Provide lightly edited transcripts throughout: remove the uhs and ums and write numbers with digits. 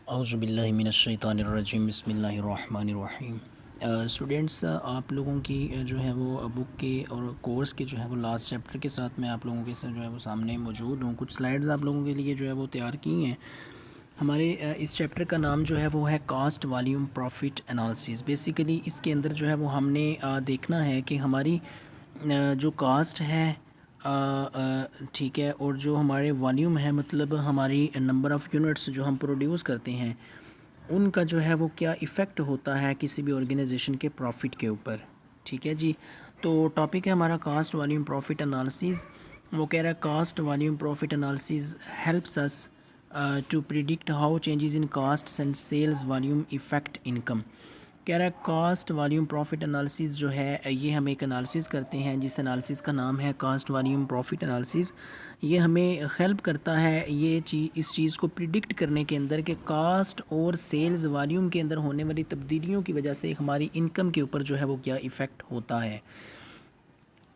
औज़ुबिल्लाहि मिनश्शैतानिर्रजीम बिस्मिल्लाहिर्रहमानिर्रहीम। स्टूडेंट्स, आप लोगों की जो है वो बुक के और कोर्स के जो है वो लास्ट चैप्टर के साथ मैं आप लोगों के साथ जो है वो सामने मौजूद हूँ। कुछ स्लाइड्स आप लोगों के लिए जो है वो तैयार की हैं। हमारे इस चैप्टर का नाम जो है वो है cost volume profit analysis. Basically इसके अंदर जो है वो हमने देखना है कि हमारी जो कास्ट है ठीक है, और जो हमारे वॉल्यूम है मतलब हमारी नंबर ऑफ़ यूनिट्स जो हम प्रोड्यूस करते हैं उनका जो है वो क्या इफ़ेक्ट होता है किसी भी ऑर्गेनाइजेशन के प्रॉफिट के ऊपर। ठीक है जी। तो टॉपिक है हमारा कास्ट वॉल्यूम प्रॉफिट एनालिसिस। वो कह रहा है cost volume profit analysis helps us to predict how changes in cost and sales volume effect income. कह रहा है कास्ट वॉल्यूम प्रॉफिट एनालिसिस जो है ये हम एक एनालिसिस करते हैं जिस एनालिसिस का नाम है कास्ट वॉल्यूम प्रॉफिट एनालिसिस। ये हमें हेल्प करता है ये इस चीज़ को प्रिडिक्ट करने के अंदर कि कास्ट और सेल्स वॉल्यूम के अंदर होने वाली तब्दीलियों की वजह से हमारी इनकम के ऊपर जो है वो क्या इफ़ेक्ट होता है।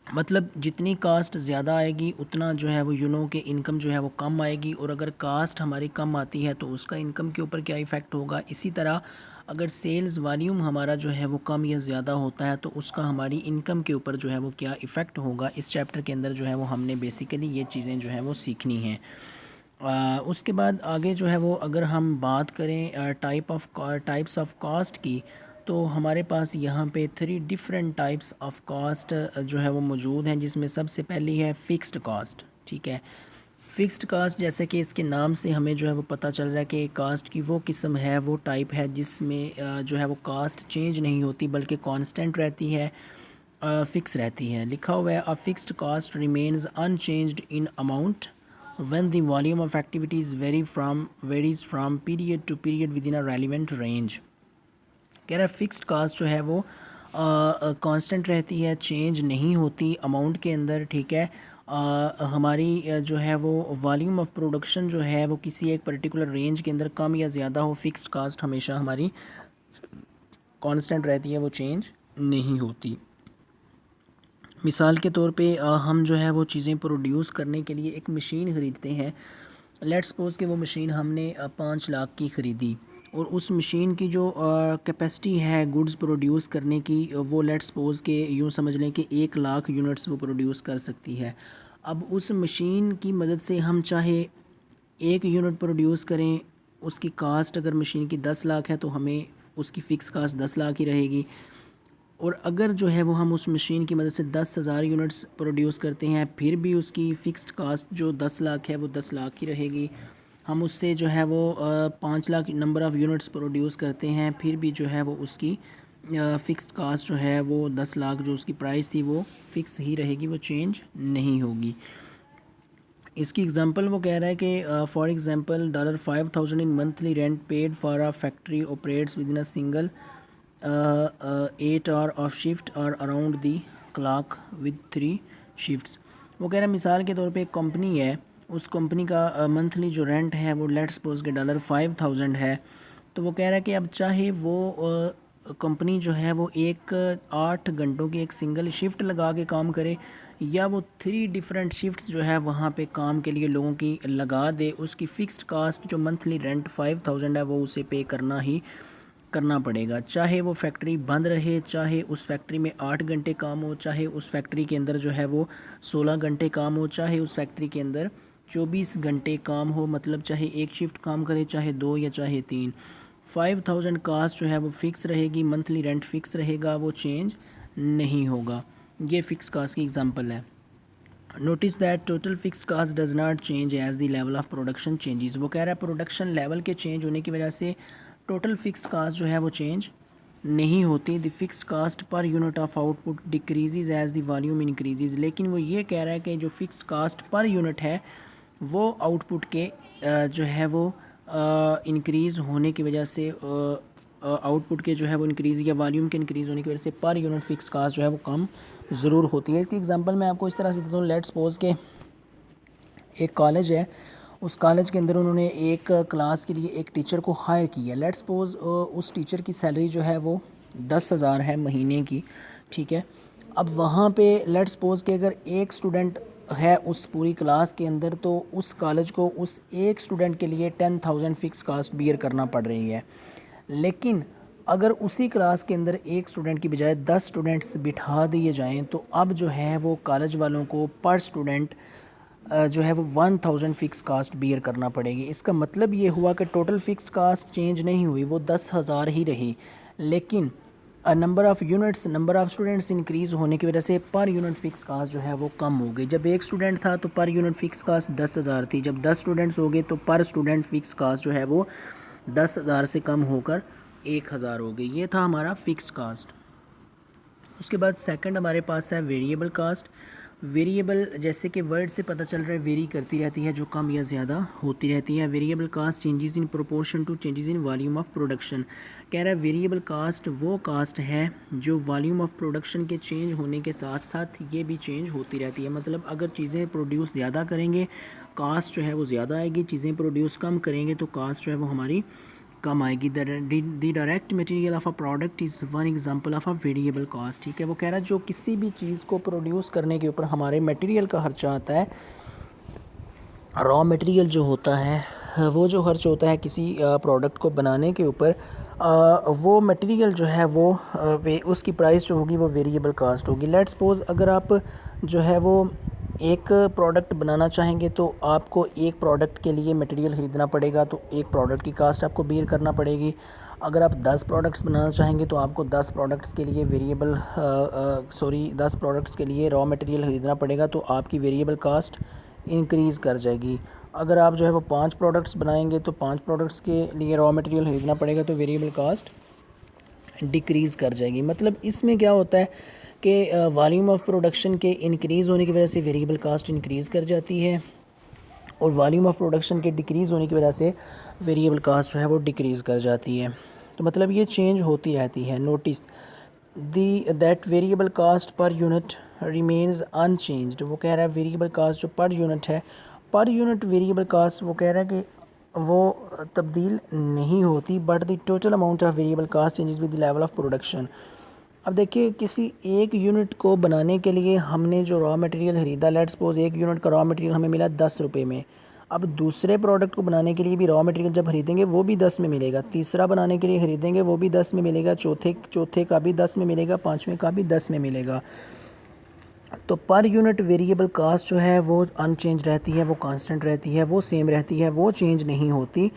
मतलब जितनी कास्ट ज़्यादा आएगी उतना जो है वो के इनकम जो है वो कम आएगी, और अगर कास्ट हमारी कम आती है तो उसका इनकम के ऊपर क्या इफ़ेक्ट होगा। इसी तरह अगर सेल्स वॉल्यूम हमारा जो है वो कम या ज़्यादा होता है तो उसका हमारी इनकम के ऊपर जो है वो क्या इफ़ेक्ट होगा। इस चैप्टर के अंदर जो है वो हमने बेसिकली ये चीज़ें जो है वो सीखनी हैं। उसके बाद आगे जो है वो अगर हम बात करें टाइप्स ऑफ कास्ट की, तो हमारे पास यहाँ पे 3 डिफरेंट टाइप्स ऑफ कास्ट जो है वो मौजूद हैं, जिसमें सबसे पहली है फ़िक्स्ड कास्ट। ठीक है, फ़िक्स्ड कास्ट जैसे कि इसके नाम से हमें जो है वो पता चल रहा है कि कास्ट की वो किस्म है, वो टाइप है जिसमें जो है वो कास्ट चेंज नहीं होती बल्कि कांस्टेंट रहती है, फ़िक्स रहती है। लिखा हुआ है a fixed cost remains unchanged in amount when the volume of activities varies from period to period within a relevant range। कह रहा है फिक्स्ड कास्ट जो है वो कांस्टेंट रहती है, चेंज नहीं होती अमाउंट के अंदर। ठीक है, हमारी जो है वो वॉल्यूम ऑफ प्रोडक्शन जो है वो किसी एक पर्टिकुलर रेंज के अंदर कम या ज़्यादा हो, फिक्स्ड कास्ट हमेशा हमारी कांस्टेंट रहती है, वो चेंज नहीं होती। मिसाल के तौर पे हम जो है वो चीज़ें प्रोड्यूस करने के लिए एक मशीन ख़रीदते हैं। लेट्स सपोज़ कि वो मशीन हमने 5 लाख की ख़रीदी, और उस मशीन की जो कैपेसिटी है गुड्स प्रोड्यूस करने की, वो लेट्स सपोज़ कि यूँ समझ लें कि 1 लाख यूनिट्स वो प्रोड्यूस कर सकती है। अब उस मशीन की मदद से हम चाहे 1 यूनिट प्रोड्यूस करें, उसकी कास्ट अगर मशीन की 10 लाख है तो हमें उसकी फ़िक्स कास्ट 10 लाख ही रहेगी। और अगर जो है वो हम उस मशीन की मदद से 10,000 यूनिट्स प्रोड्यूस करते हैं, फिर भी उसकी फ़िक्स्ड कास्ट जो 10 लाख है वो 10 लाख ही रहेगी। हम उससे जो है वो 5 lakh number of units produce करते हैं, फिर भी जो है वो उसकी फ़िक्स्ड कास्ट जो है वो 10 लाख जो उसकी प्राइस थी वो फ़िक्स ही रहेगी, वो चेंज नहीं होगी। इसकी एग्जांपल वो कह रहा है कि for example $5,000 in monthly rent paid for a factory operates with in a single 8 hour of shift और around the clock with 3 shifts. वो कह रहा है मिसाल के तौर पे एक कंपनी है, उस कंपनी का मंथली जो रेंट है वो लेट्स सपोज के $5,000 है। तो वो कह रहा है कि अब चाहे वो कंपनी जो है वो 8 घंटों की एक सिंगल शिफ्ट लगा के काम करे, या वो 3 डिफरेंट शिफ्ट्स जो है वहाँ पे काम के लिए लोगों की लगा दे, उसकी फ़िक्स्ड कास्ट जो मंथली रेंट 5,000 है वो उसे पे करना ही करना पड़ेगा। चाहे वो फैक्ट्री बंद रहे, चाहे उस फैक्ट्री में 8 घंटे काम हो, चाहे उस फैक्ट्री के अंदर जो है वो 16 घंटे काम हो, चाहे उस फैक्ट्री के अंदर 24 घंटे काम हो, मतलब चाहे एक शिफ्ट काम करे, चाहे 2 या चाहे 3। 5,000 कास्ट जो है वो फ़िक्स रहेगी, मंथली रेंट फ़िक्स रहेगा, वो चेंज नहीं होगा। ये फ़िक्स कास्ट की एग्ज़ाम्पल है। Notice that total fix cost does not change as the level of production changes. वो कह रहा है प्रोडक्शन लेवल के चेंज होने की वजह से टोटल फिक्स कास्ट जो है वो चेंज नहीं होती। The fix cost per unit of output decreases as the volume increases. लेकिन वो ये कह रहा है कि जो फिक्स कास्ट पर यूनिट है वो आउटपुट के जो है वो इंक्रीज़ होने की वजह से आउटपुट के जो है वो इंक्रीज़ या वॉल्यूम के इंक्रीज़ होने की वजह से पर यूनिट फिक्स कास्ट जो है वो कम ज़रूर होती है। इसकी एग्जांपल मैं आपको इस तरह से देता हूँ। लेट्स सपोज के एक कॉलेज है, उस कॉलेज के अंदर उन्होंने एक क्लास के लिए एक टीचर को हायर किया। लेट्स सपोज उस टीचर की सैलरी जो है वो 10,000 है महीने की। ठीक है, अब वहाँ पे लेट्स सपोज कि अगर एक स्टूडेंट है उस पूरी क्लास के अंदर, तो उस कॉलेज को उस एक स्टूडेंट के लिए 10,000 फ़िक्स कास्ट बियर करना पड़ रही है। लेकिन अगर उसी क्लास के अंदर एक स्टूडेंट की बजाय 10 स्टूडेंट्स बिठा दिए जाएं, तो अब जो है वो कॉलेज वालों को पर स्टूडेंट जो है वो 1000 फ़िक्स कास्ट बियर करना पड़ेगी। इसका मतलब ये हुआ कि टोटल फ़िक्स कास्ट चेंज नहीं हुई, वो 10,000 ही रही, लेकिन number of units, number of students increase होने की वजह से पर यूनिट फ़िक्स कास्ट जो है वो कम हो गई। जब एक स्टूडेंट था तो पर यूनिट फ़िक्स कास्ट 10,000 थी, जब 10 स्टूडेंट्स हो गए तो पर स्टूडेंट फ़िक्स कास्ट जो है वो 10,000 से कम होकर 1,000 हो गई। ये था हमारा फ़िक्स कास्ट। उसके बाद सेकंड हमारे पास है वेरिएबल कास्ट। वेरिएबल जैसे कि वर्ड से पता चल रहा है वेरी करती रहती है, जो कम या ज़्यादा होती रहती है। Variable cost changes in proportion to changes in volume of production. कह रहा है वेरिएबल कास्ट वो कास्ट है जो वॉल्यूम ऑफ प्रोडक्शन के चेंज होने के साथ साथ ये भी चेंज होती रहती है। मतलब अगर चीज़ें प्रोड्यूस ज़्यादा करेंगे कास्ट जो है वो ज़्यादा आएगी, चीज़ें प्रोड्यूस कम करेंगे तो कास्ट जो है वो हमारी कम आएगी। The direct material of a product is one example of a variable cost. ठीक है, वो कह रहा है जो किसी भी चीज़ को प्रोड्यूस करने के ऊपर हमारे मटेरियल का खर्चा आता है, रॉ मटेरियल जो होता है वो जो खर्च होता है किसी प्रोडक्ट को बनाने के ऊपर, वो मटेरियल जो है वो उसकी प्राइस जो होगी वो वेरिएबल कास्ट होगी। लेट्स सपोज अगर आप जो है वो एक प्रोडक्ट बनाना चाहेंगे तो आपको एक प्रोडक्ट के लिए मटेरियल ख़रीदना पड़ेगा, तो एक प्रोडक्ट की कास्ट आपको बियर करना पड़ेगी। अगर आप 10 प्रोडक्ट्स बनाना चाहेंगे तो आपको 10 प्रोडक्ट्स के लिए 10 प्रोडक्ट्स के लिए रॉ मटेरियल ख़रीदना पड़ेगा, तो आपकी वेरिएबल कास्ट इंक्रीज़ कर जाएगी। अगर आप जो है वो 5 प्रोडक्ट्स बनाएंगे तो 5 प्रोडक्ट्स के लिए रॉ मटेरियल ख़रीदना पड़ेगा, तो वेरिएबल कास्ट डिक्रीज़ कर जाएगी। मतलब इसमें क्या होता है कि वॉल्यूम ऑफ प्रोडक्शन के इंक्रीज़ होने की वजह से वेरिएबल कास्ट इंक्रीज़ कर जाती है, और वॉल्यूम ऑफ प्रोडक्शन के डिक्रीज़ होने की वजह से वेरिएबल कास्ट जो है वो डिक्रीज़ कर जाती है। तो मतलब ये चेंज होती रहती है। Notice that variable cost per unit remains unchanged. वो कह रहा है वेरिएबल कास्ट जो पर यूनिट है, पर यूनिट वेरिएबल कास्ट वो कह रहा है कि वो तब्दील नहीं होती, but the total amount of variable cost changes with the level of production. अब देखिए किसी एक यूनिट को बनाने के लिए हमने जो रॉ मटेरियल ख़रीदा, लेट्स सपोज एक यूनिट का रॉ मटेरियल हमें मिला 10 रुपये में। अब दूसरे प्रोडक्ट को बनाने के लिए भी रॉ मटेरियल जब ख़रीदेंगे वो भी 10 में मिलेगा, तीसरा बनाने के लिए ख़रीदेंगे वो भी 10 में मिलेगा, चौथे का भी 10 में मिलेगा, पाँचवें का भी 10 में मिलेगा। तो पर यूनिट वेरिएबल कास्ट जो है वो अनचेंज रहती है, वो कांस्टेंट रहती है, वो सेम रहती है, वो चेंज नहीं होती।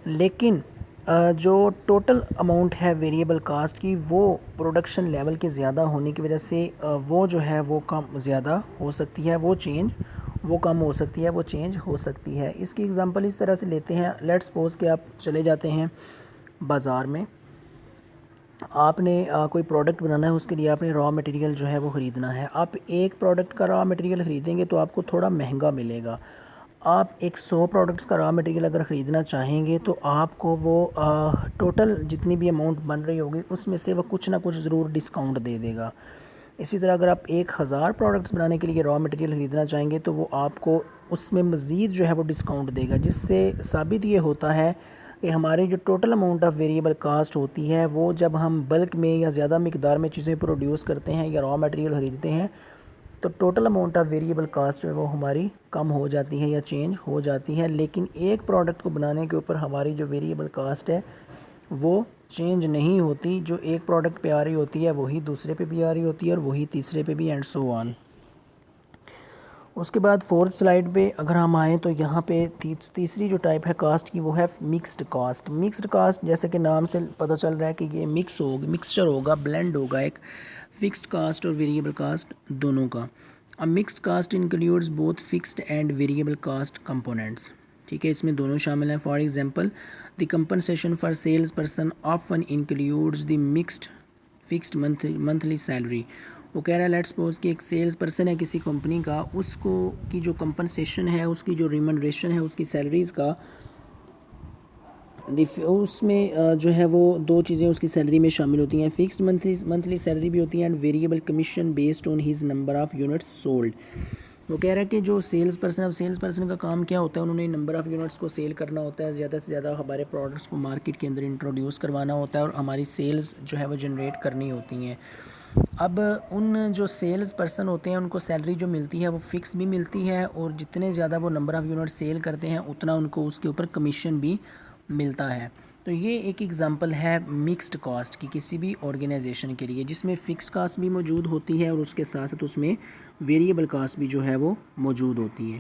लेकिन जो टोटल अमाउंट है वेरिएबल कास्ट की वो प्रोडक्शन लेवल के ज़्यादा होने की वजह से वो जो है वो कम ज़्यादा हो सकती है, वो कम हो सकती है, वो चेंज हो सकती है। इसकी एग्जांपल इस तरह से लेते हैं। लेट्स सपोज कि आप चले जाते हैं बाज़ार में, आपने कोई प्रोडक्ट बनाना है, उसके लिए आपने रॉ मटेरियल जो है वो ख़रीदना है। आप एक प्रोडक्ट का रॉ मटेरियल ख़रीदेंगे तो आपको थोड़ा महंगा मिलेगा। आप एक 100 प्रोडक्ट्स का रॉ मटेरियल अगर ख़रीदना चाहेंगे तो आपको वो टोटल जितनी भी अमाउंट बन रही होगी उसमें से वो कुछ ना कुछ ज़रूर डिस्काउंट दे देगा। इसी तरह अगर आप 1000 प्रोडक्ट्स बनाने के लिए रॉ मटेरियल ख़रीदना चाहेंगे तो वो आपको उसमें मज़ीद जो है वो डिस्काउंट देगा, जिससे साबित ये होता है कि हमारी जो total amount of variable cost होती है वो जब हम बल्क में या ज़्यादा मिकदार में चीज़ें प्रोड्यूस करते हैं या रॉ मटेरियल ख़रीदते हैं तो total amount of variable cost जो है वो हमारी कम हो जाती है या चेंज हो जाती है। लेकिन एक प्रोडक्ट को बनाने के ऊपर हमारी जो वेरिएबल कास्ट है वो चेंज नहीं होती। जो एक प्रोडक्ट पे आ रही होती है वही दूसरे पे भी आ रही होती है और वही तीसरे पे भी, एंड सो ऑन। उसके बाद फोर्थ स्लाइड पे अगर हम आएँ तो यहाँ पे तीसरी जो टाइप है कास्ट की वो है मिक्स्ड कास्ट। मिक्स्ड कास्ट जैसे कि नाम से पता चल रहा है कि ये मिक्सचर होगा, ब्लेंड होगा, एक फिक्स्ड कास्ट और वेरिएबल कास्ट दोनों का। A mixed cost includes both fixed and variable cost components. ठीक है, इसमें दोनों शामिल हैं। For example the compensation for sales person often includes the fixed monthly salary. वो कह रहा है लेट्स सपोज कि एक सेल्स पर्सन है किसी कंपनी का, उसको की जो कंपनसेशन है, उसकी जो रिमनरेशन है, उसकी सैलरीज़ का, उसमें जो है वो दो चीज़ें उसकी सैलरी में शामिल होती हैं। फिक्स्ड मंथली सैलरी भी होती है and variable commission based on his number of units sold. वो कह रहा है कि जो सेल्स पर्सन का काम क्या होता है, उन्होंने नंबर ऑफ़ यूनिट्स को सेल करना होता है, ज़्यादा से ज़्यादा हमारे प्रोडक्ट्स को मार्केट के अंदर इंट्रोड्यूस करवाना होता है और हमारी सेल्स जो है वो जनरेट करनी होती हैं। अब उन जो सेल्स पर्सन होते हैं उनको सैलरी जो मिलती है वो फ़िक्स भी मिलती है, और जितने ज़्यादा वो नंबर ऑफ़ यूनिट सेल करते हैं उतना उनको उसके ऊपर कमीशन भी मिलता है। तो ये एक एग्ज़ाम्पल है मिक्स्ड कॉस्ट की किसी भी ऑर्गेनाइजेशन के लिए, जिसमें फ़िक्स्ड कास्ट भी मौजूद होती है और उसके साथ साथ उसमें वेरिएबल कास्ट भी जो है वो मौजूद होती है।